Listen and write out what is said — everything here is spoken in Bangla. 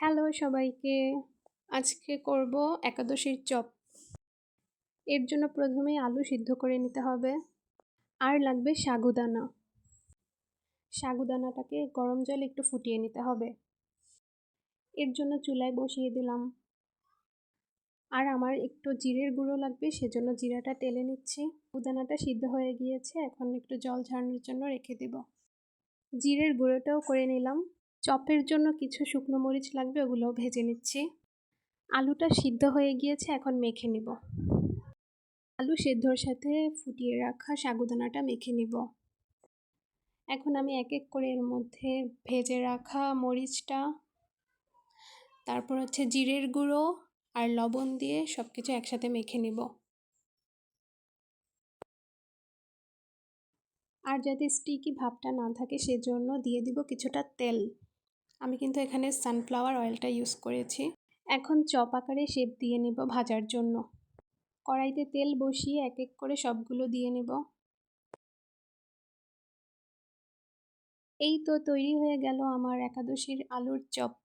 হ্যালো সবাইকে। আজকে করব একাদশীর চপ। এর জন্য প্রথমেই আলু সিদ্ধ করে নিতে হবে। আর লাগবে সাগুদানা। সাগুদানাটাকে গরম জলে একটু ফুটিয়ে নিতে হবে। এর জন্য চুলায় বসিয়ে দিলাম। আর আমার একটু জিরের গুঁড়ো লাগবে, সেজন্য জিরাটা টেলে নিচ্ছি। সাগুদানাটা সিদ্ধ হয়ে গিয়েছে, এখন একটু জল ঝরানোর জন্য রেখে দেব। জিরের গুঁড়োটাও করে নিলাম। চপের জন্য কিছু শুকনো মরিচ লাগবে, ওগুলোও ভেজে নিচ্ছি। আলুটা সিদ্ধ হয়ে গিয়েছে, এখন মেখে নিব। আলু সেদ্ধর সাথে ফুটিয়ে রাখা সাগুদানাটা মেখে নিব। এখন আমি এক এক করে এর মধ্যে ভেজে রাখা মরিচটা, তারপর জিরের গুঁড়ো আর লবণ দিয়ে সব কিছু একসাথে মেখে নিব। আর যাতে স্টিকি ভাবটা না থাকে সেজন্য দিয়ে দিব কিছুটা তেল। আমি কিন্তু এখানে সানফ্লাওয়ার অয়েলটা ইউজ করেছি। এখন চপ আকারে শেপ দিয়ে নিব ভাজার জন্য। কড়াইতে তেল বসিয়ে এক এক করে সবগুলো দিয়ে নেব। এই তো তৈরি হয়ে গেল আমার একাদশীর আলুর চপ।